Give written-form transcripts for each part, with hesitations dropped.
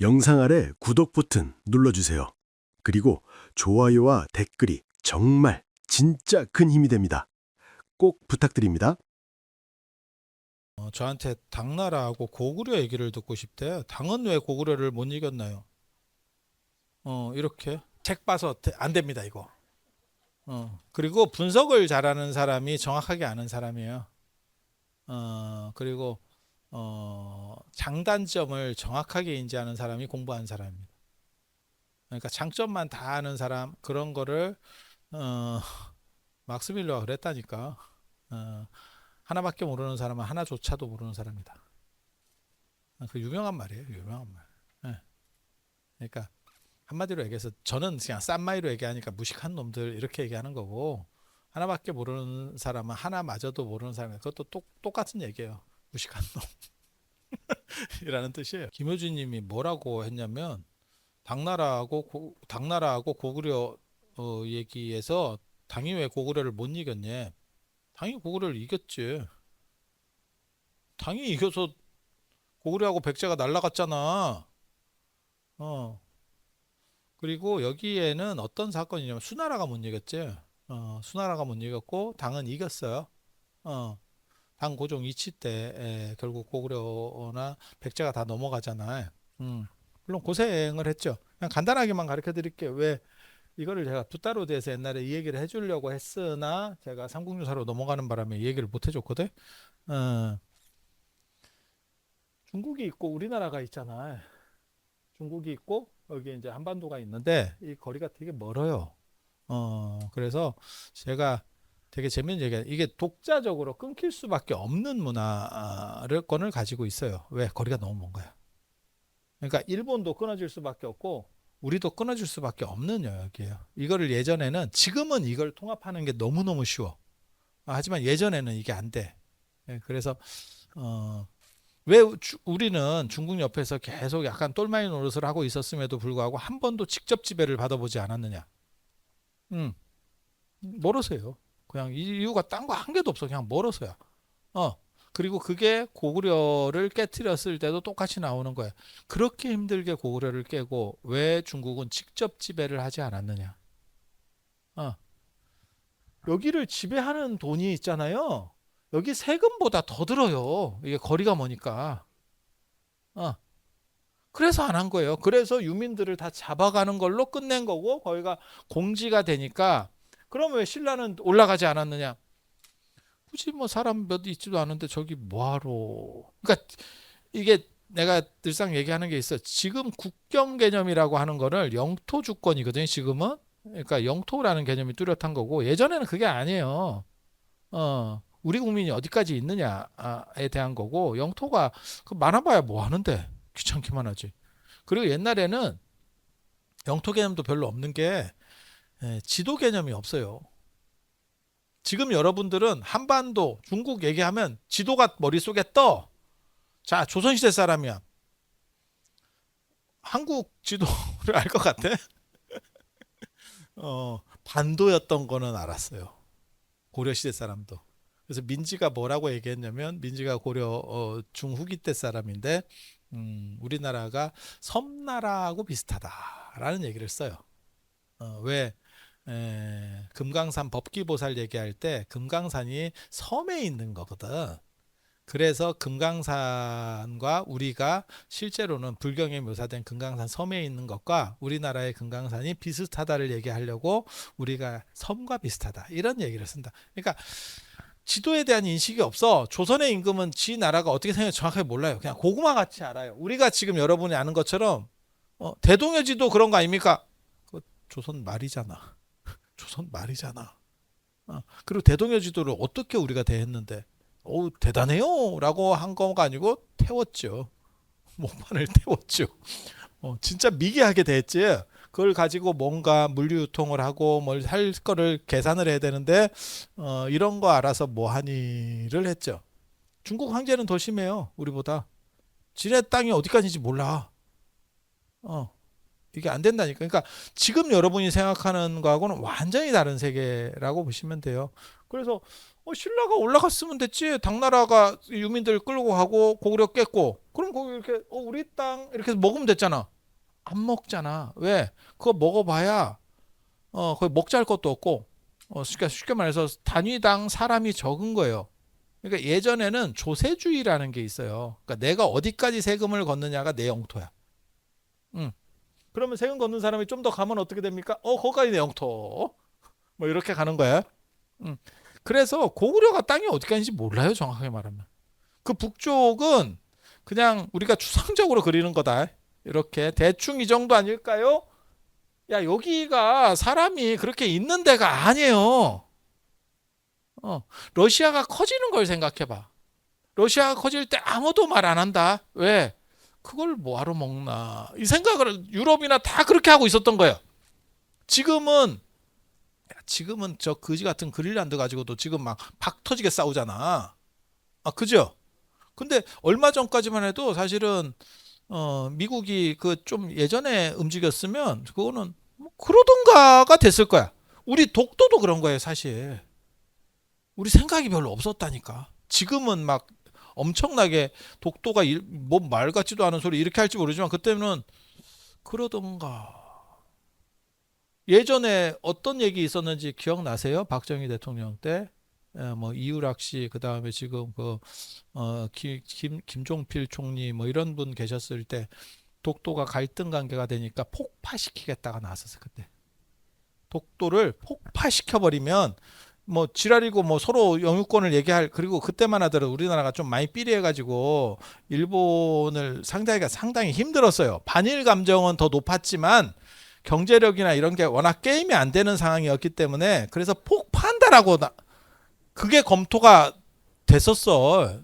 영상 아래 구독 버튼 눌러주세요. 그리고 좋아요와 댓글이 정말 진짜 큰 힘이 됩니다. 꼭 부탁드립니다. 저한테 당나라하고 고구려 얘기를 듣고 싶대요. 당은 왜 고구려를 못 이겼나요? 이렇게 책 봐서 안 됩니다, 이거. 그리고 분석을 잘하는 사람이 정확하게 아는 사람이에요. 그리고 장단점을 정확하게 인지하는 사람이 공부한 사람입니다. 그러니까 장점만 다 아는 사람, 그런 거를 막스 밀러가 그랬다니까. 하나밖에 모르는 사람은 하나조차도 모르는 사람이다. 그 유명한 말이에요. 유명한 말. 예. 그러니까 한마디로 얘기해서 저는 그냥 싼마이로 얘기하니까 무식한 놈들 이렇게 얘기하는 거고, 하나밖에 모르는 사람은 하나마저도 모르는 사람이에요. 그것도 똑같은 얘기예요. 무식한 놈이라는 뜻이에요. 김효준님이 뭐라고 했냐면 당나라하고 고구려 얘기에서 당이 왜 고구려를 못 이겼냐? 당이 고구려를 이겼지. 당이 이겨서 고구려하고 백제가 날라갔잖아. 그리고 여기에는 어떤 사건이냐면 수나라가 못 이겼지. 수나라가 못 이겼고 당은 이겼어요. 당 고종 이치 때 결국 고구려나 백제가 다 넘어가잖아요. 물론 고생을 했죠. 그냥 간단하게만 가르쳐 드릴게요. 왜 이거를 제가 붓다로 대해서 옛날에 이 얘기를 해주려고 했으나 제가 삼국유사로 넘어가는 바람에 이 얘기를 못 해줬거든. 중국이 있고 우리나라가 있잖아. 중국이 있고 여기 이제 한반도가 있는데 이 거리가 되게 멀어요. 그래서 제가 되게 재밌는 얘기가, 이게 독자적으로 끊길 수밖에 없는 문화권을 가지고 있어요. 왜? 거리가 너무 먼 거야. 그러니까 일본도 끊어질 수밖에 없고 우리도 끊어질 수밖에 없는 영역이에요. 이거를 예전에는, 지금은 이걸 통합하는 게 너무너무 쉬워. 하지만 예전에는 이게 안 돼. 그래서 왜 우리는 중국 옆에서 계속 약간 똘마니 노릇을 하고 있었음에도 불구하고 한 번도 직접 지배를 받아보지 않았느냐? 멀어서요. 그냥 이유가 딴 거 한 개도 없어. 그냥 멀어서야. 그리고 그게 고구려를 깨트렸을 때도 똑같이 나오는 거야. 그렇게 힘들게 고구려를 깨고 왜 중국은 직접 지배를 하지 않았느냐? 여기를 지배하는 돈이 있잖아요. 여기 세금보다 더 들어요. 이게 거리가 머니까. 그래서 안 한 거예요. 그래서 유민들을 다 잡아가는 걸로 끝낸 거고, 거기가 공지가 되니까. 그럼 왜 신라는 올라가지 않았느냐? 굳이 뭐 사람 몇 있지도 않은데 저기 뭐하러. 그러니까 이게 내가 늘상 얘기하는 게 있어. 지금 국경 개념이라고 하는 거를 영토 주권이거든요, 지금은. 그러니까 영토라는 개념이 뚜렷한 거고, 예전에는 그게 아니에요. 우리 국민이 어디까지 있느냐에 대한 거고, 영토가 많아봐야 뭐 하는데, 귀찮기만 하지. 그리고 옛날에는 영토 개념도 별로 없는 게 지도 개념이 없어요. 지금 여러분들은 한반도, 중국 얘기하면 지도가 머릿속에 떠. 자, 조선시대 사람이야. 한국 지도를 알 것 같아? 반도였던 거는 알았어요. 고려시대 사람도. 그래서 민지가 뭐라고 얘기했냐면, 민지가 고려 중후기 때 사람인데, 우리나라가 섬나라하고 비슷하다라는 얘기를 써요. 왜? 금강산 법기보살 얘기할 때 금강산이 섬에 있는 거거든. 그래서 금강산과 우리가 실제로는 불경에 묘사된 금강산 섬에 있는 것과 우리나라의 금강산이 비슷하다를 얘기하려고 우리가 섬과 비슷하다 이런 얘기를 쓴다. 그러니까 지도에 대한 인식이 없어. 조선의 임금은 지 나라가 어떻게 생겼는지 정확하게 몰라요. 그냥 고구마 같이 알아요. 우리가 지금 여러분이 아는 것처럼 대동여 지도 그런 거 아닙니까? 조선 말이잖아. 조선 말이잖아. 그리고 대동여 지도를 어떻게 우리가 대했는데, 대단해요 라고 한 거가 아니고 태웠죠. 목판을 태웠죠. 진짜 미개하게 대했지. 그걸 가지고 뭔가 물류 유통을 하고 뭘 할 거를 계산을 해야 되는데, 이런 거 알아서 뭐 하니를 했죠. 중국 황제는 더 심해요, 우리보다. 지네 땅이 어디까지인지 몰라. 이게 안 된다니까. 그러니까 지금 여러분이 생각하는 거하고는 완전히 다른 세계라고 보시면 돼요. 그래서 신라가 올라갔으면 됐지. 당나라가 유민들 끌고 가고 고구려 깼고, 그럼 거기 이렇게 우리 땅 이렇게 해서 먹으면 됐잖아. 안 먹잖아. 왜? 그거 먹어봐야 거의 먹잘 것도 없고 그러니까 쉽게 말해서 단위당 사람이 적은 거예요. 그러니까 예전에는 조세주의라는 게 있어요. 그러니까 내가 어디까지 세금을 걷느냐가 내 영토야. 음. 그러면 세금 걷는 사람이 좀 더 가면 어떻게 됩니까? 거기까지 내 영토. 뭐 이렇게 가는 거야. 음. 그래서 고구려가 땅이 어디까지인지 몰라요, 정확하게 말하면. 그 북쪽은 그냥 우리가 추상적으로 그리는 거다. 이렇게 대충 이 정도 아닐까요? 야, 여기가 사람이 그렇게 있는 데가 아니에요. 러시아가 커지는 걸 생각해봐. 러시아가 커질 때 아무도 말 안 한다. 왜? 그걸 뭐하러 먹나. 이 생각을 유럽이나 다 그렇게 하고 있었던 거예요. 지금은 저 거지 같은 그린란드 가지고도 지금 막 박 터지게 싸우잖아. 그죠? 근데 얼마 전까지만 해도 사실은 미국이 그 좀 예전에 움직였으면 그거는 뭐 그러던가가 됐을 거야. 우리 독도도 그런 거예요, 사실. 우리 생각이 별로 없었다니까. 지금은 막 엄청나게 독도가 뭐 말 같지도 않은 소리 이렇게 할지 모르지만 그때는 그러던가. 예전에 어떤 얘기 있었는지 기억나세요? 박정희 대통령 때? 뭐 이유락 씨, 그 다음에 지금 김종필 총리 뭐 이런 분 계셨을 때 독도가 갈등 관계가 되니까 폭파시키겠다가 나왔었어요, 그때. 독도를 폭파시켜 버리면 뭐 지랄이고 뭐 서로 영유권을 얘기할 그리고 그때만 하더라도 우리나라가 좀 많이 삐리해가지고 일본을 상대하기가 상당히 힘들었어요. 반일 감정은 더 높았지만 경제력이나 이런 게 워낙 게임이 안 되는 상황이었기 때문에 그래서 폭파한다라고 그게 검토가 됐었어.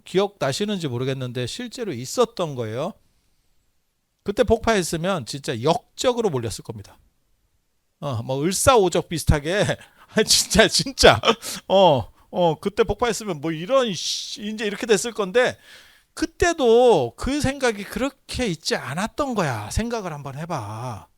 기억 나시는지 모르겠는데 실제로 있었던 거예요. 그때 폭파했으면 진짜 역적으로 몰렸을 겁니다. 뭐 을사오적 비슷하게 진짜 그때 폭파했으면 뭐 이런 이제 이렇게 됐을 건데 그때도 그 생각이 그렇게 있지 않았던 거야. 생각을 한번 해봐.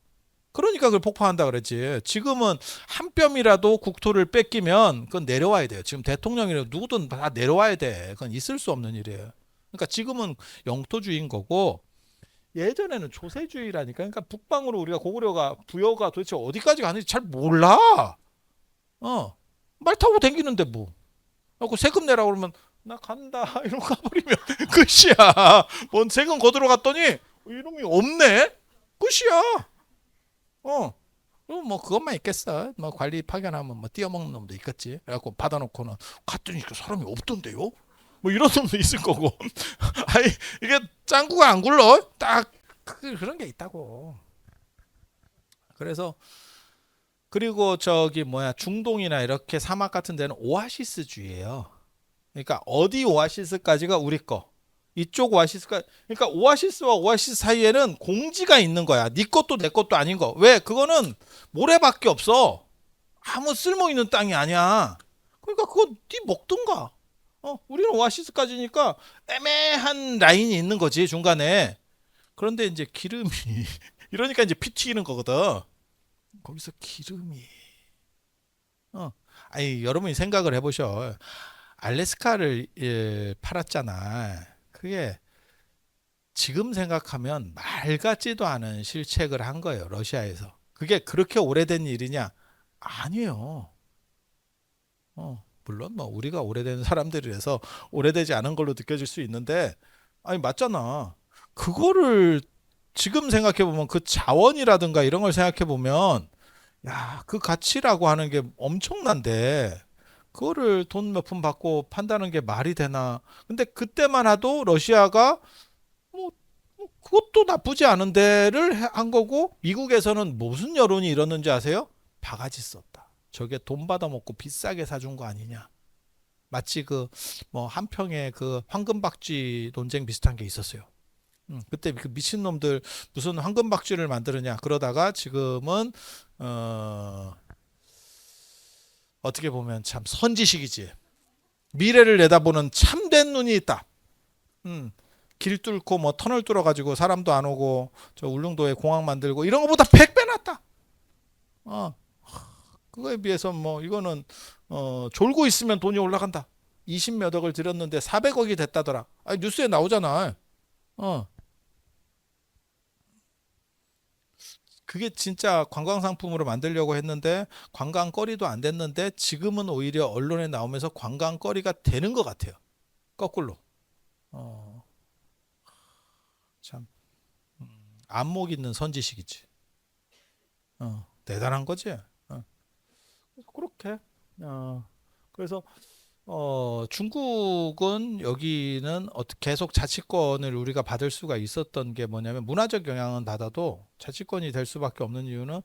그러니까 그걸 폭파한다 그랬지. 지금은 한 뼘이라도 국토를 뺏기면 그건 내려와야 돼요. 지금 대통령이라도 누구든 다 내려와야 돼. 그건 있을 수 없는 일이에요. 그러니까 지금은 영토주의인 거고 예전에는 조세주의라니까. 그러니까 북방으로 우리가 고구려가 부여가 도대체 어디까지 가는지 잘 몰라. 말 타고 댕기는데 뭐. 그 세금 내라 그러면 나 간다 이러고 가버리면 끝이야. 뭔 세금 거두러 갔더니 이놈이 없네. 끝이야. 그럼 뭐 그것만 있겠어. 뭐 관리 파견하면 뭐 띄어먹는 놈도 있겠지. 그래갖고 받아놓고는 갔더니 그 사람이 없던데요. 뭐 이런 놈도 있을 거고. 아니 이게 짱구가 안 굴러. 딱 그런 게 있다고. 그래서 그리고 저기 뭐야 중동이나 이렇게 사막 같은 데는 오아시스주의예요. 그러니까 어디 오아시스까지가 우리 거. 이쪽 오아시스가 그러니까 오아시스와 오아시스 사이에는 공지가 있는 거야. 네 것도 내 것도 아닌 거. 왜? 그거는 모래밖에 없어. 아무 쓸모 있는 땅이 아니야. 그러니까 그거 네 먹든가. 우리는 오아시스까지니까 애매한 라인이 있는 거지 중간에. 그런데 이제 기름이 이러니까 이제 피 튀기는 거거든. 거기서 기름이 아니 여러분이 생각을 해보셔. 알래스카를 팔았잖아. 그게 지금 생각하면 말 같지도 않은 실책을 한 거예요. 러시아에서. 그게 그렇게 오래된 일이냐? 아니에요. 물론 뭐 우리가 오래된 사람들이라서 오래되지 않은 걸로 느껴질 수 있는데 아니 맞잖아. 그거를 지금 생각해 보면 그 자원이라든가 이런 걸 생각해 보면 야, 그 가치라고 하는 게 엄청난데 그거를 돈 몇 푼 받고 판다는 게 말이 되나? 근데 그때만 해도 러시아가 그것도 나쁘지 않은 데를 한 거고 미국에서는 무슨 여론이 일었는지 아세요? 바가지 썼다. 저게 돈 받아먹고 비싸게 사준 거 아니냐? 마치 그 뭐 한평에 그 황금박쥐 논쟁 비슷한 게 있었어요. 그때 그 미친놈들 무슨 황금박쥐를 만드느냐 그러다가 지금은 어떻게 보면 참 선지식이지. 미래를 내다보는 참된 눈이 있다. 길 뚫고 뭐 터널 뚫어 가지고 사람도 안 오고 저 울릉도에 공항 만들고 이런 것보다 100배 낫다. 그거에 비해서 뭐 이거는 졸고 있으면 돈이 올라간다. 20몇 억을 들였는데 400억이 됐다더라. 아니 뉴스에 나오잖아. 그게 진짜 관광 상품으로 만들려고 했는데 관광거리도 안 됐는데 지금은 오히려 언론에 나오면서 관광거리가 되는 것 같아요. 거꾸로. 어, 참 안목 있는 선지식이지. 대단한 거지. 그렇게. 어, 그래서 중국은 여기는 계속 자치권을 우리가 받을 수가 있었던 게 뭐냐면 문화적 영향은 받아도 자치권이 될 수밖에 없는 이유는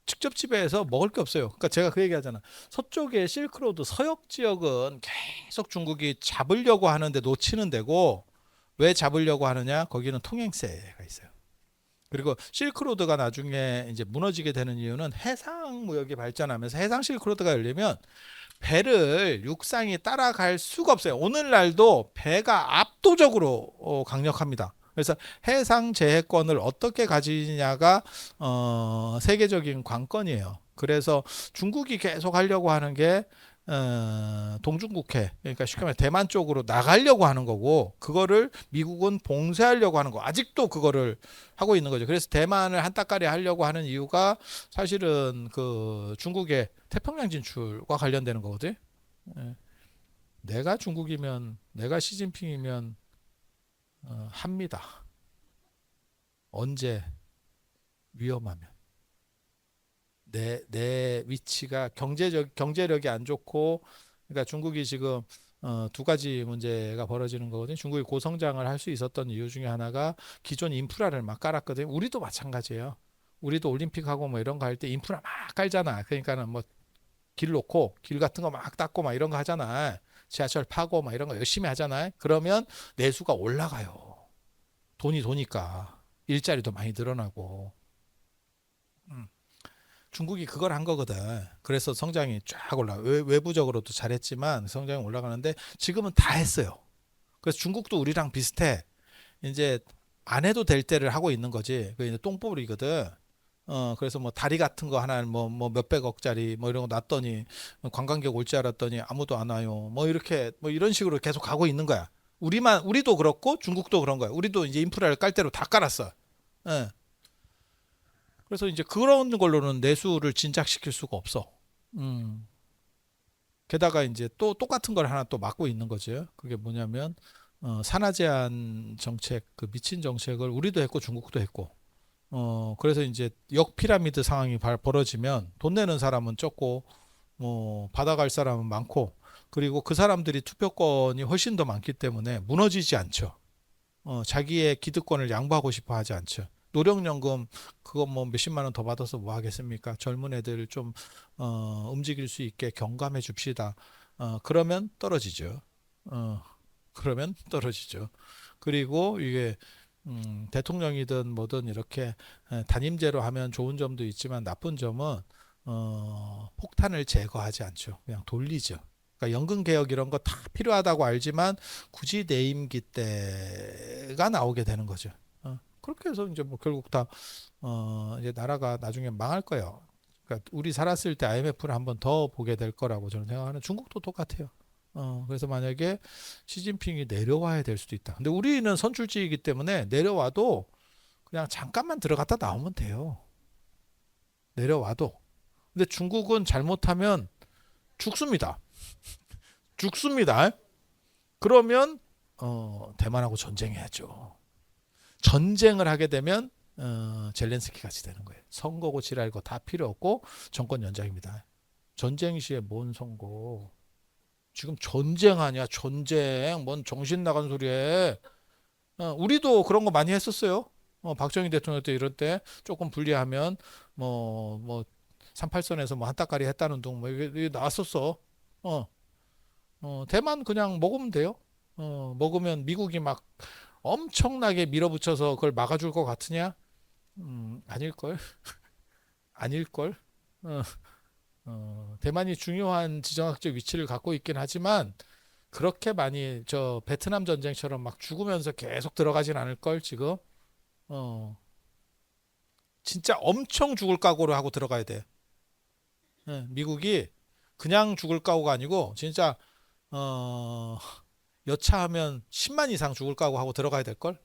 직접 지배해서 먹을 게 없어요. 그러니까 제가 그 얘기 하잖아. 서쪽의 실크로드 서역 지역은 계속 중국이 잡으려고 하는데 놓치는 데고 왜 잡으려고 하느냐? 거기는 통행세가 있어요. 그리고 실크로드가 나중에 이제 무너지게 되는 이유는 해상 무역이 발전하면서 해상 실크로드가 열리면 배를 육상이 따라갈 수가 없어요. 오늘날도 배가 압도적으로 강력합니다. 그래서 해상 제해권을 어떻게 가지냐가 세계적인 관건이에요. 그래서 중국이 계속 하려고 하는 게 동중국해, 그러니까 쉽게 말해 대만 쪽으로 나가려고 하는 거고, 그거를 미국은 봉쇄하려고 하는 거. 아직도 그거를 하고 있는 거죠. 그래서 대만을 한따까리 하려고 하는 이유가 사실은 그 중국의 태평양 진출과 관련되는 거거든. 예. 내가 중국이면, 내가 시진핑이면 합니다. 언제 위험하면. 내 위치가 경제력이 안 좋고, 그러니까 중국이 지금 두 가지 문제가 벌어지는 거거든요. 중국이 고성장을 할 수 있었던 이유 중에 하나가 기존 인프라를 막 깔았거든요. 우리도 마찬가지예요. 우리도 올림픽하고 뭐 이런 거 할 때 인프라 막 깔잖아. 그러니까는 뭐 길 놓고 길 같은 거 막 닦고 막 이런 거 하잖아. 지하철 파고 막 이런 거 열심히 하잖아요. 그러면 내수가 올라가요. 돈이 도니까 일자리도 많이 늘어나고. 음. 중국이 그걸 한 거거든. 그래서 성장이 쫙 올라. 외부적으로도 잘했지만 성장이 올라가는데 지금은 다 했어요. 그래서 중국도 우리랑 비슷해. 이제 안 해도 될 때를 하고 있는 거지. 그 이제 똥볼이거든. 그래서 뭐 다리 같은 거 하나 뭐 몇백억짜리 뭐 이런 거 놨더니 관광객 올 줄 알았더니 아무도 안 와요. 뭐 이렇게 뭐 이런 식으로 계속 가고 있는 거야. 우리도 그렇고 중국도 그런 거야. 우리도 이제 인프라를 깔 대로 다 깔았어. 예. 그래서 이제 그런 걸로는 내수를 진작시킬 수가 없어. 음. 게다가 이제 또 똑같은 걸 하나 또 막고 있는 거죠. 그게 뭐냐면 산화 제한 정책, 그 미친 정책을 우리도 했고 중국도 했고. 그래서 이제 역피라미드 상황이 벌어지면 돈 내는 사람은 적고 뭐 받아갈 사람은 많고, 그리고 그 사람들이 투표권이 훨씬 더 많기 때문에 무너지지 않죠. 자기의 기득권을 양보하고 싶어 하지 않죠. 노령연금 그거 뭐 몇십만 원 더 받아서 뭐 하겠습니까? 젊은 애들 좀 움직일 수 있게 경감해 줍시다. 그러면 떨어지죠. 그러면 떨어지죠. 그리고 이게 대통령이든 뭐든 이렇게 단임제로 하면 좋은 점도 있지만 나쁜 점은 폭탄을 제거하지 않죠. 그냥 돌리죠. 그러니까 연금 개혁 이런 거 다 필요하다고 알지만 굳이 내 임기 때가 나오게 되는 거죠. 그렇게 해서 이제 뭐 결국 다 이제 나라가 나중에 망할 거예요. 그러니까 우리 살았을 때 IMF를 한번 더 보게 될 거라고 저는 생각하는. 중국도 똑같아요. 그래서 만약에 시진핑이 내려와야 될 수도 있다. 근데 우리는 선출직이기 때문에 내려와도 그냥 잠깐만 들어갔다 나오면 돼요. 내려와도. 근데 중국은 잘못하면 죽습니다. 죽습니다. 그러면 대만하고 전쟁해야죠. 전쟁을 하게 되면 젤렌스키 같이 되는 거예요. 선거고 지랄고 다 필요 없고 정권 연장입니다. 전쟁 시에 뭔 선거? 지금 전쟁하냐? 전쟁? 뭔 정신 나간 소리에? 우리도 그런 거 많이 했었어요. 박정희 대통령 때 이럴 때 조금 불리하면 뭐 38선에서 뭐 한따까리 했다는 둥 뭐 이게 나왔었어. 대만 그냥 먹으면 돼요. 먹으면 미국이 막 엄청나게 밀어붙여서 그걸 막아줄 것 같으냐? 아닐걸? 아닐걸? 대만이 중요한 지정학적 위치를 갖고 있긴 하지만 그렇게 많이 저 베트남 전쟁처럼 막 죽으면서 계속 들어가진 않을걸 지금. 진짜 엄청 죽을 각오를 하고 들어가야 돼. 미국이 그냥 죽을 각오가 아니고 진짜 여차하면 10만 이상 죽을 각오하고 들어가야 될걸.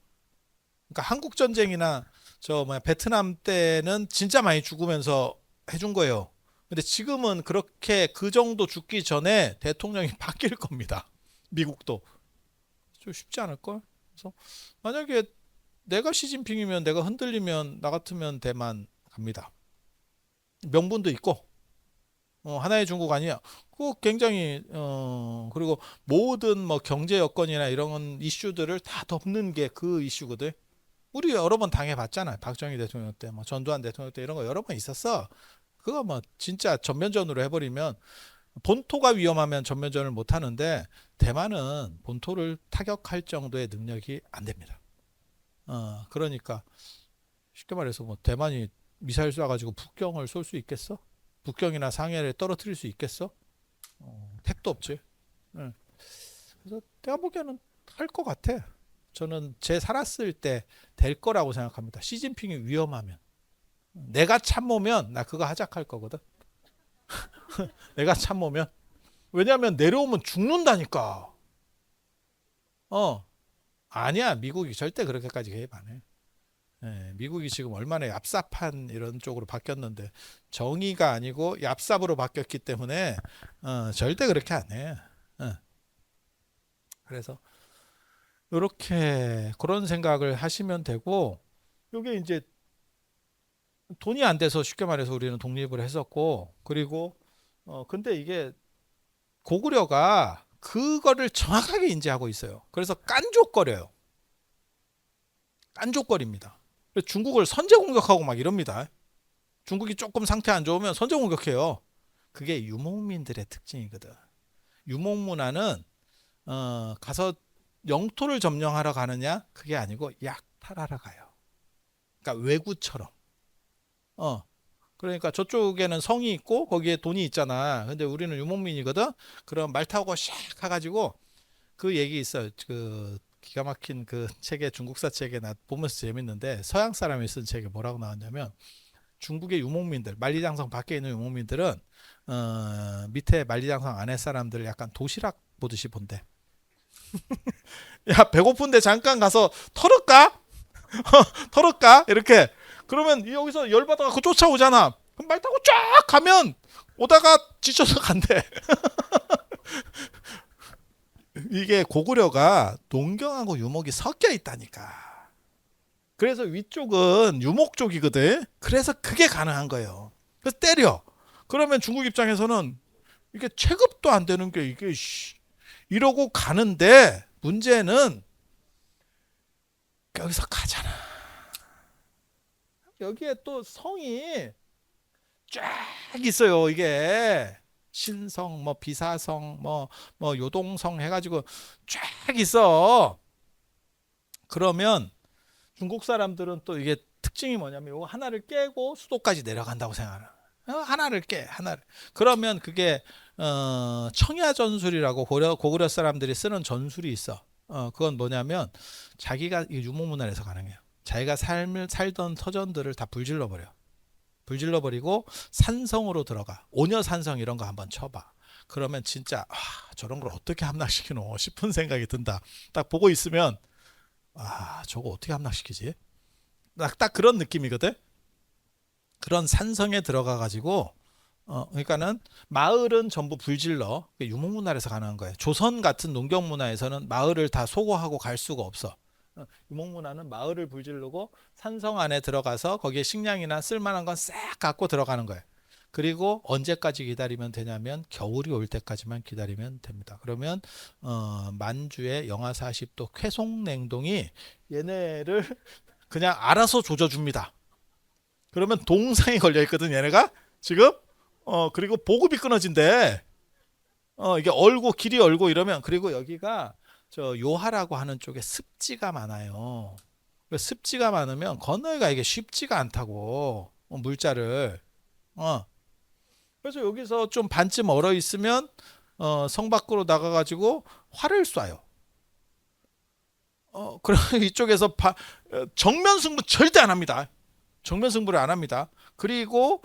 그러니까 한국 전쟁이나 저 뭐야 베트남 때는 진짜 많이 죽으면서 해준 거예요. 근데 지금은 그렇게 그 정도 죽기 전에 대통령이 바뀔 겁니다. 미국도 좀 쉽지 않을 걸. 그래서 만약에 내가 시진핑이면 내가 흔들리면 나 같으면 대만 갑니다. 명분도 있고 하나의 중국 아니야. 그거 굉장히 그리고 모든 뭐 경제 여건이나 이런 이슈들을 다 덮는 게 그 이슈거든. 우리 여러 번 당해봤잖아요. 박정희 대통령 때, 뭐 전두환 대통령 때 이런 거 여러 번 있었어. 그거 뭐 진짜 전면전으로 해버리면 본토가 위험하면 전면전을 못 하는데 대만은 본토를 타격할 정도의 능력이 안 됩니다. 그러니까 쉽게 말해서 뭐 대만이 미사일 쏴가지고 북경을 쏠 수 있겠어? 북경이나 상해를 떨어뜨릴 수 있겠어? 택도 없지. 예. 그래서 내가 보기에는 할 것 같아. 저는 제 살았을 때 될 거라고 생각합니다. 시진핑이 위험하면. 내가 참모면 나 그거 하작할 거거든. 내가 참모면. 왜냐하면 내려오면 죽는다니까. 아니야. 미국이 절대 그렇게까지 개입 안 해. 예, 미국이 지금 얼마나 얍삽한 이런 쪽으로 바뀌었는데 정의가 아니고 얍삽으로 바뀌었기 때문에 절대 그렇게 안 해. 그래서 이렇게 그런 생각을 하시면 되고 이게 이제 돈이 안 돼서 쉽게 말해서 우리는 독립을 했었고 그리고 근데 이게 고구려가 그거를 정확하게 인지하고 있어요. 그래서 깐족거려요. 깐족거립니다. 중국을 선제 공격하고 막 이럽니다. 중국이 조금 상태 안 좋으면 선제 공격해요. 그게 유목민들의 특징이거든. 유목문화는 가서 영토를 점령하러 가느냐? 그게 아니고 약탈하러 가요. 그러니까 외구처럼. 그러니까 저쪽에는 성이 있고 거기에 돈이 있잖아. 근데 우리는 유목민이거든. 그럼 말 타고 샥 가가지고 그 얘기 있어요. 그 기가 막힌 그 책에 중국사 책에 나 보면서 재밌는데 서양 사람이 쓴 책에 뭐라고 나왔냐면 중국의 유목민들 만리장성 밖에 있는 유목민들은 밑에 만리장성 안에 사람들을 약간 도시락 보듯이 본대. 야 배고픈데 잠깐 가서 털을까? 털을까? 이렇게 그러면 여기서 열받아가 그 쫓아오잖아. 그럼 말 타고 쫙 가면 오다가 지쳐서 간대. 이게 고구려가 농경하고 유목이 섞여 있다니까. 그래서 위쪽은 유목 쪽이거든. 그래서 그게 가능한 거예요. 그래서 때려. 그러면 중국 입장에서는 이게 체급도 안 되는 게 이게 이러고 가는데 문제는 여기서 가잖아. 여기에 또 성이 쫙 있어요. 이게 신성, 뭐 비사성, 뭐 요동성 해가지고 쫙 있어. 그러면 중국 사람들은 또 이게 특징이 뭐냐면 이거 하나를 깨고 수도까지 내려간다고 생각하는. 하나를 깨, 하나를. 그러면 그게 청야 전술이라고 고구려 사람들이 쓰는 전술이 있어. 그건 뭐냐면 자기가 유목문화에서 가능해요. 자기가 살던 터전들을 다 불질러 버려. 불질러 버리고 산성으로 들어가. 오녀산성 이런 거 한번 쳐봐. 그러면 진짜 저런 걸 어떻게 함락시키노 싶은 생각이 든다. 딱 보고 있으면 저거 어떻게 함락시키지? 딱 그런 느낌이거든. 그런 산성에 들어가 가지고 그러니까는 마을은 전부 불질러. 유목문화에서 가능한 거예요. 조선 같은 농경문화에서는 마을을 다 소거하고 갈 수가 없어. 유목문화는 마을을 불지르고 산성 안에 들어가서 거기에 식량이나 쓸만한 건 싹 갖고 들어가는 거예요. 그리고 언제까지 기다리면 되냐면 겨울이 올 때까지만 기다리면 됩니다. 그러면 만주의 영하 40도 쾌송냉동이 얘네를 그냥 알아서 조져줍니다. 그러면 동상이 걸려 있거든 얘네가 지금. 그리고 보급이 끊어진대. 이게 얼고 길이 얼고 이러면 그리고 여기가 저 요하라고 하는 쪽에 습지가 많아요. 습지가 많으면 건너기가 이게 쉽지가 않다고 물자를. 그래서 여기서 좀 반쯤 얼어 있으면 성 밖으로 나가가지고 활을 쏴요. 그럼 이쪽에서 정면 승부 절대 안 합니다. 정면 승부를 안 합니다. 그리고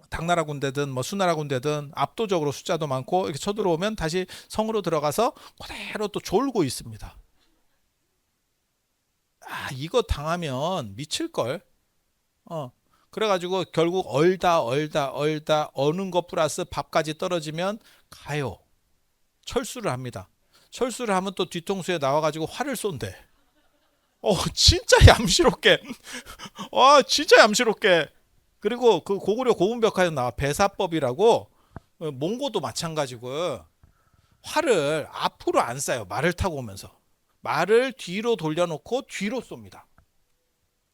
당나라 군대든 뭐 수나라 군대든 압도적으로 숫자도 많고 이렇게 쳐들어오면 다시 성으로 들어가서 그대로 또 졸고 있습니다. 이거 당하면 미칠걸. 그래가지고 결국 얼다 어는 것 플러스 밥까지 떨어지면 가요. 철수를 합니다. 철수를 하면 또 뒤통수에 나와가지고 활을 쏜대. 진짜 얌시럽게. 진짜 얌시럽게. 그리고 그 고구려 고운벽화에 나와 배사법이라고. 몽고도 마찬가지고 활을 앞으로 안 쏴요. 말을 타고 오면서 말을 뒤로 돌려놓고 뒤로 쏩니다.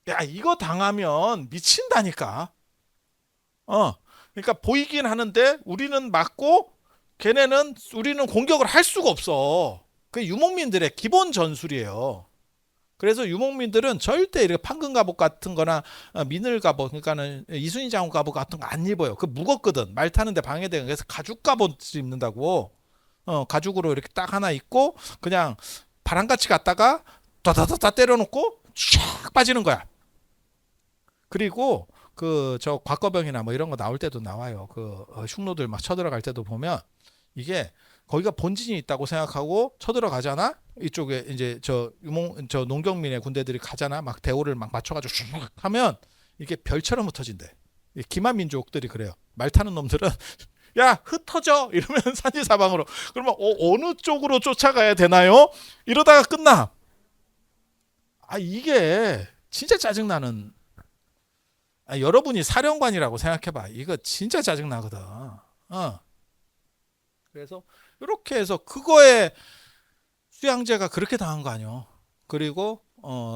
야, 이거 당하면 미친다니까. 그러니까 보이긴 하는데 우리는 맞고 우리는 공격을 할 수가 없어. 그 유목민들의 기본 전술이에요. 그래서 유목민들은 절대 이렇게 판금 갑옷 같은 거나 미늘 갑옷, 그러니까는 이순신 장군 갑옷 같은 거 안 입어요. 그 무겁거든. 말 타는데 방해되는. 그래서 가죽 갑옷 입는다고. 가죽으로 이렇게 딱 하나 입고 그냥 바람같이 갔다가 다다다다 때려놓고 쫙 빠지는 거야. 그리고 그 저 곽거병이나 뭐 이런 거 나올 때도 나와요. 그 흉노들 막 쳐들어갈 때도 보면 이게 거기가 본진이 있다고 생각하고 쳐들어가잖아. 이쪽에 이제 저 농경민의 군대들이 가잖아. 막 대오를 막 맞춰가지고 쭉 하면 이게 별처럼 흩어진대. 기만 민족들이 그래요. 말 타는 놈들은 야 흩어져 이러면 산지사방으로. 그러면 어느 쪽으로 쫓아가야 되나요? 이러다가 끝나. 이게 진짜 짜증나는. 여러분이 사령관이라고 생각해봐. 이거 진짜 짜증나거든. 그래서 이렇게 해서 그거에 수양제가 그렇게 당한 거 아니요. 그리고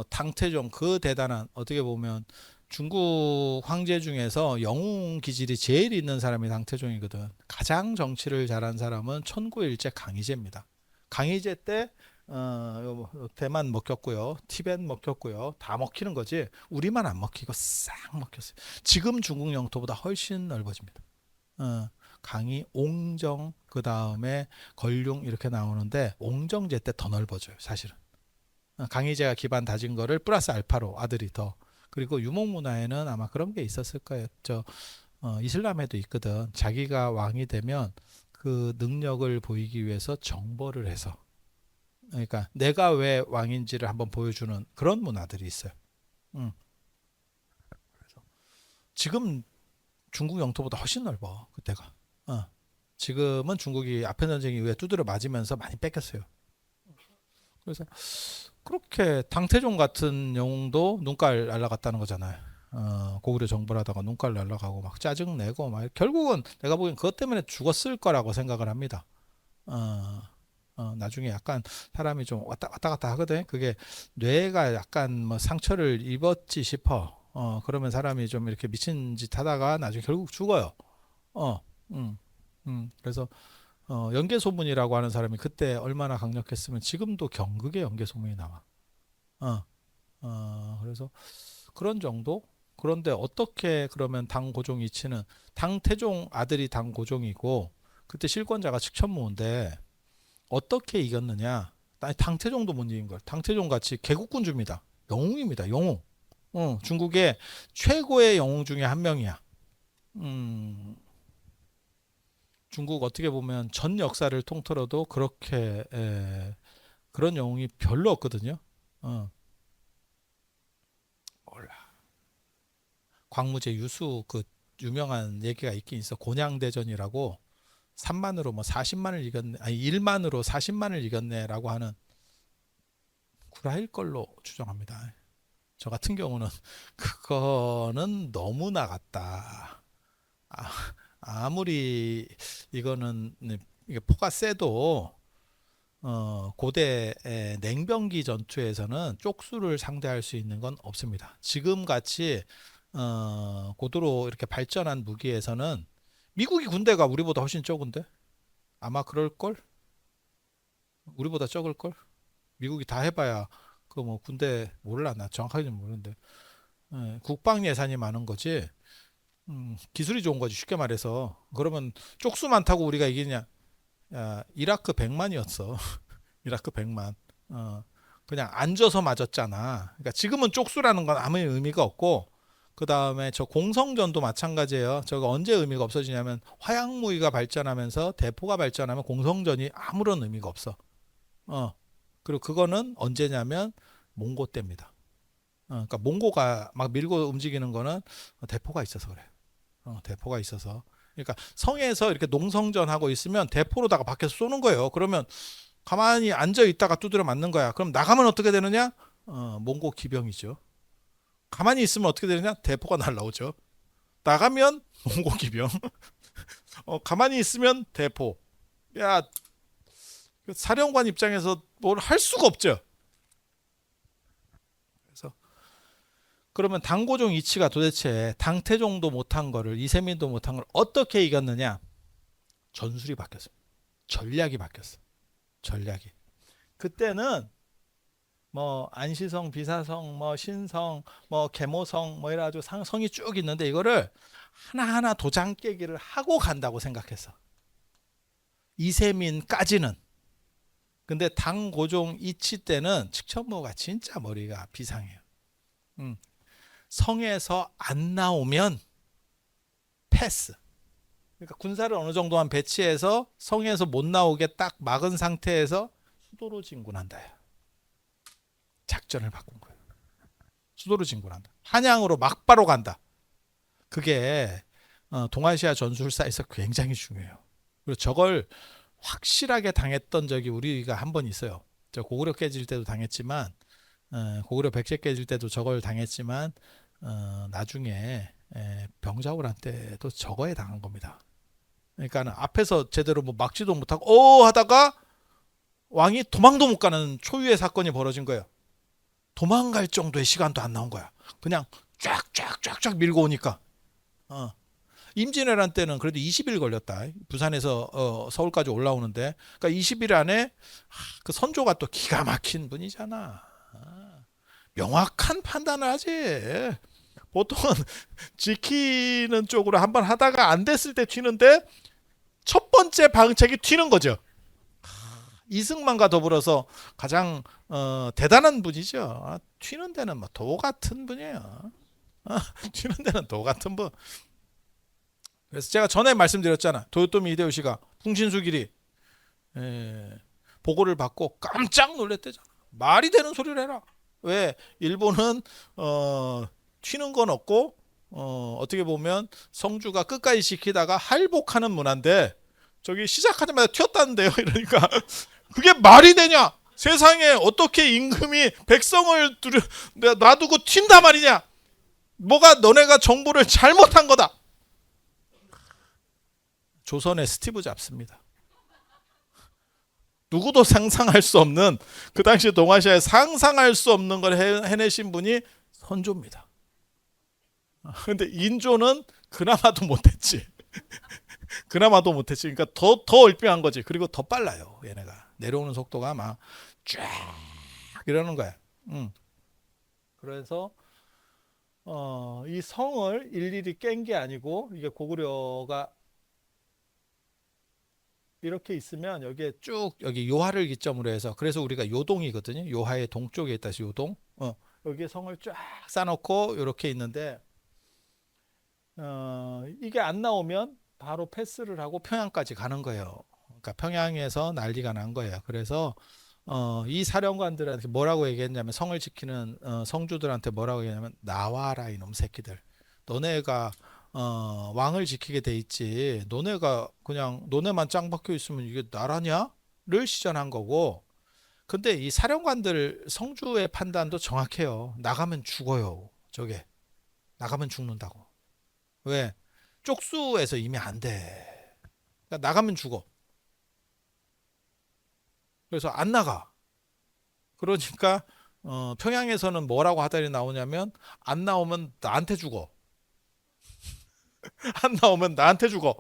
당태종 그 대단한 어떻게 보면 중국 황제 중에서 영웅 기질이 제일 있는 사람이 당태종이거든. 가장 정치를 잘한 사람은 천구일제 강희제입니다. 강희제 때 대만 먹혔고요, 티벳 먹혔고요, 다 먹히는 거지. 우리만 안 먹히고 싹 먹혔어요. 지금 중국 영토보다 훨씬 넓어집니다. 강희, 옹정, 그 다음에 걸륭 이렇게 나오는데 옹정제 때 더 넓어져요, 사실은. 강희제가 기반 다진 거를 플러스 알파로 아들이 더. 그리고 유목 문화에는 아마 그런 게 있었을 거예요. 이슬람에도 있거든. 자기가 왕이 되면 그 능력을 보이기 위해서 정벌을 해서, 그러니까 내가 왜 왕인지를 한번 보여주는 그런 문화들이 있어요. 그래서 지금 중국 영토보다 훨씬 넓어 그때가. 지금은 중국이 아편 전쟁 이후에 두드려 맞으면서 많이 뺏겼어요. 그래서 그렇게 당태종 같은 영웅도 눈깔 날라갔다는 거잖아요. 고구려 정벌 하다가 눈깔 날라가고 막 짜증 내고 막 결국은 내가 보기엔 그것 때문에 죽었을 거라고 생각을 합니다. 나중에 약간 사람이 좀 왔다 갔다 하거든. 그게 뇌가 약간 뭐 상처를 입었지 싶어. 그러면 사람이 좀 이렇게 미친 짓 하다가 나중에 결국 죽어요. 그래서 연개소문이라고 하는 사람이 그때 얼마나 강력했으면 지금도 경극의 연개소문이 나와. 그래서 그런 정도. 그런데 어떻게 그러면 당고종 이치는 당태종 아들이 당고종이고 그때 실권자가 측천무인데 어떻게 이겼느냐? 당태종도 못 이긴 걸. 당태종 같이 개국군주입니다. 영웅입니다. 영웅. 중국의 최고의 영웅 중에 한 명이야. 중국 어떻게 보면 전 역사를 통틀어도 그렇게 그런 영웅이 별로 없거든요. 몰라. 광무제 유수 그 유명한 얘기가 있긴 있어. 곤양대전이라고 3만으로 뭐 40만을 이겼네. 1만으로 40만을 이겼네라고 하는 구라일 걸로 추정합니다. 저 같은 경우는 그거는 너무 나갔다. 아무리 이거는 이게 포가 세도 고대 냉병기 전투에서는 쪽수를 상대할 수 있는 건 없습니다. 지금 같이 고도로 이렇게 발전한 무기에서는 미국이 군대가 우리보다 훨씬 적은데 아마 그럴걸? 우리보다 적을걸? 미국이 다 해봐야 그 뭐 군대 몰라. 나 정확하게는 모르는데 국방 예산이 많은 거지. 기술이 좋은 거지 쉽게 말해서. 그러면 쪽수 많다고 우리가 이기냐? 야, 이라크 100만이었어. 이라크 100만. 그냥 앉아서 맞았잖아. 그러니까 지금은 쪽수라는 건 아무 의미가 없고, 그 다음에 저 공성전도 마찬가지예요. 저거 언제 의미가 없어지냐면 화약무기가 발전하면서 대포가 발전하면 공성전이 아무런 의미가 없어. 그리고 그거는 언제냐면 몽고 때입니다. 그러니까 몽고가 막 밀고 움직이는 거는 대포가 있어서 그래요. 대포가 있어서. 그러니까 성에서 이렇게 농성전하고 있으면 대포로다가 밖에서 쏘는 거예요. 그러면 가만히 앉아 있다가 두드려 맞는 거야. 그럼 나가면 어떻게 되느냐? 몽고 기병이죠. 가만히 있으면 어떻게 되느냐? 대포가 날라오죠. 나가면 몽고 기병. 가만히 있으면 대포. 야, 사령관 입장에서 뭘 할 수가 없죠. 그래서 그러면 당고종 이치가 도대체 당태종도 못한 거를 이세민도 못한 걸 어떻게 이겼느냐? 전술이 바뀌었습니다. 전략이 바뀌었어. 전략이. 그때는 뭐 안시성, 비사성, 뭐 신성, 뭐 계모성 뭐 이래 가지고 성이 쭉 있는데 이거를 하나하나 도장 깨기를 하고 간다고 생각했어. 이세민까지는. 근데 당고종 이치 때는 칙천모가 진짜 머리가 비상해요. 성에서 안 나오면 패스. 그러니까 군사를 어느 정도만 배치해서 성에서 못 나오게 딱 막은 상태에서 수도로 진군한다. 작전을 바꾼 거예요. 수도로 진군한다. 한양으로 막바로 간다. 그게 동아시아 전술사에서 굉장히 중요해요. 그리고 저걸 확실하게 당했던 적이 우리가 한 번 있어요. 저 고구려 깨질 때도 당했지만 고구려 백제 깨질 때도 저걸 당했지만 나중에 병자호란 때도 저거에 당한 겁니다. 그러니까 앞에서 제대로 뭐 막지도 못하고 하다가 왕이 도망도 못 가는 초유의 사건이 벌어진 거예요. 도망갈 정도의 시간도 안 나온 거야. 그냥 쫙쫙쫙쫙 밀고 오니까. 임진왜란 때는 그래도 20일 걸렸다. 부산에서 서울까지 올라오는데. 그러니까 20일 안에 그 선조가 또 기가 막힌 분이잖아. 명확한 판단을 하지. 보통은 지키는 쪽으로 한번 하다가 안 됐을 때 튀는데 첫 번째 방책이 튀는 거죠. 이승만과 더불어서 가장 대단한 분이죠. 튀는 데는 뭐 도 같은 분이에요. 튀는 데는 도 같은 분. 그래서 제가 전에 말씀드렸잖아. 도요토미 히데요시가 풍신수길이 보고를 받고 깜짝 놀랐대잖아. 말이 되는 소리를 해라. 왜? 일본은 튀는 건 없고 어떻게 보면 성주가 끝까지 지키다가 할복하는 문화인데 저기 시작하자마자 튀었다는데요. 이러니까 그게 말이 되냐? 세상에 어떻게 임금이 백성을 놔두고 튄단 말이냐? 뭐가 너네가 정보를 잘못한 거다. 조선의 스티브 잡스입니다. 누구도 상상할 수 없는 그 당시 동아시아에 상상할 수 없는 걸 해내신 분이 선조입니다. 근데 인조는 그나마도 못했지. 그나마도 못했지. 그러니까 더 얼빵한 거지. 그리고 더 빨라요. 얘네가 내려오는 속도가 막 쫙 이러는 거야. 그래서 이 성을 일일이 깬 게 아니고 이게 고구려가 이렇게 있으면 여기에 쭉 여기 요하를 기점으로 해서 그래서 우리가 요동이거든요. 요하의 동쪽에 있다시 요동. 여기에 성을 쫙 쌓아놓고 이렇게 있는데 이게 안 나오면 바로 패스를 하고 평양까지 가는 거예요. 그러니까 평양에서 난리가 난 거예요. 그래서 이 사령관들한테 뭐라고 얘기했냐면 성을 지키는 성주들한테 뭐라고 얘기했냐면 나와라 이놈 새끼들. 너네가 왕을 지키게 돼 있지. 너네가 그냥 너네만 짱 박혀 있으면 이게 나라냐?를 시전한 거고. 근데 이 사령관들 성주의 판단도 정확해요. 나가면 죽어요. 저게 나가면 죽는다고. 왜? 쪽수에서 이미 안 돼. 그러니까 나가면 죽어. 그래서 안 나가. 그러니까 평양에서는 뭐라고 하달이 나오냐면 안 나오면 나한테 죽어. 안 나오면 나한테 죽어.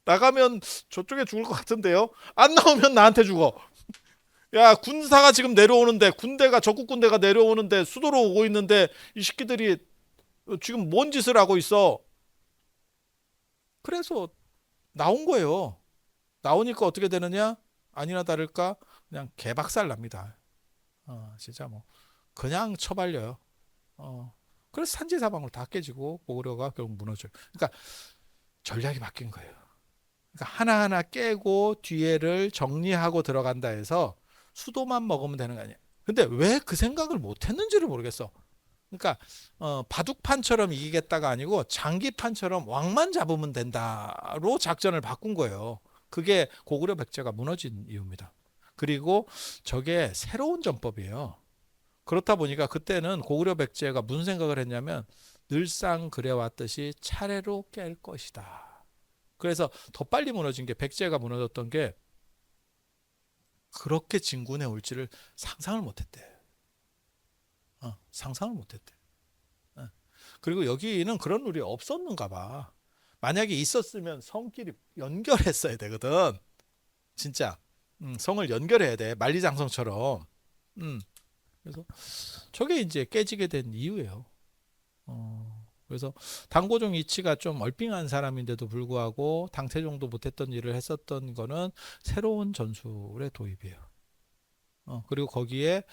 나가면 저쪽에 죽을 것 같은데요. 안 나오면 나한테 죽어. 야, 군사가 지금 내려오는데 군대가 적국 군대가 내려오는데 수도로 오고 있는데 이 새끼들이 지금 뭔 짓을 하고 있어. 그래서 나온 거예요. 나오니까 어떻게 되느냐? 아니나 다를까 그냥 개박살 납니다. 진짜 뭐 그냥 처발려요. 그래서 산지사방으로 다 깨지고 고구려가 결국 무너져요. 그러니까 전략이 바뀐 거예요. 그러니까 하나하나 깨고 뒤에를 정리하고 들어간다 해서 수도만 먹으면 되는 거 아니야. 근데 왜 그 생각을 못 했는지를 모르겠어. 그러니까 바둑판처럼 이기겠다가 아니고 장기판처럼 왕만 잡으면 된다로 작전을 바꾼 거예요. 그게 고구려 백제가 무너진 이유입니다. 그리고 저게 새로운 전법이에요. 그렇다 보니까 그때는 고구려 백제가 무슨 생각을 했냐면 늘상 그래왔듯이 차례로 깰 것이다. 그래서 더 빨리 무너진 게 백제가 무너졌던 게 그렇게 진군해 올지를 상상을 못했대. 상상을 못했대. 어. 그리고 여기는 그런 룰이 없었는가 봐. 만약에 있었으면 성끼리 연결했어야 되거든. 진짜. 성을 연결해야 돼. 만리장성처럼. 음. 그래서 저게 이제 깨지게 된 이유예요. 그래서 당고종 이치가 좀 얼빙한 사람인데도 불구하고 당태종도 못했던 일을 했었던 거는 새로운 전술의 도입이에요. 그리고 거기에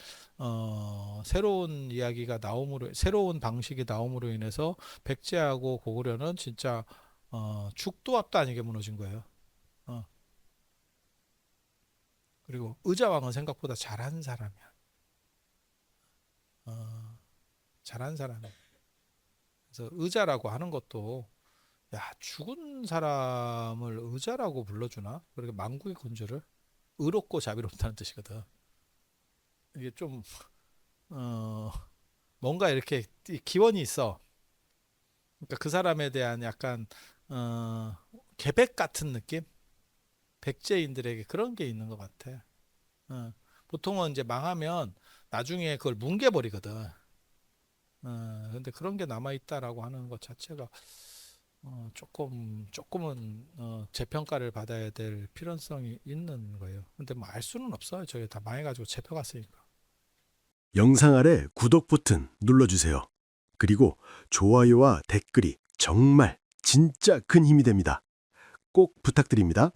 새로운 이야기가 나옴으로 새로운 방식이 나옴으로 인해서 백제하고 고구려는 진짜 죽도 앞도 아니게 무너진 거예요. 어, 그리고 의자왕은 생각보다 잘한 사람이야. 잘한 사람이야. 그래서 의자라고 하는 것도 야 죽은 사람을 의자라고 불러주나? 그렇게 만국의 군주를 의롭고 자비롭다는 뜻이거든. 이게 좀 어, 뭔가 이렇게 기원이 있어. 그러니까 그 사람에 대한 약간 어, 계백 같은 느낌? 백제인들에게 그런 게 있는 것 같아. 어, 보통은 이제 망하면 나중에 그걸 뭉개버리거든. 근데 그런 게 남아있다라고 하는 것 자체가 조금은 재평가를 받아야 될 필요성이 있는 거예요. 근데 뭐 알 수는 없어요. 저게 다 망해가지고 잡혀갔으니까. 영상 아래 구독 버튼 눌러주세요. 그리고 좋아요와 댓글이 정말 진짜 큰 힘이 됩니다. 꼭 부탁드립니다.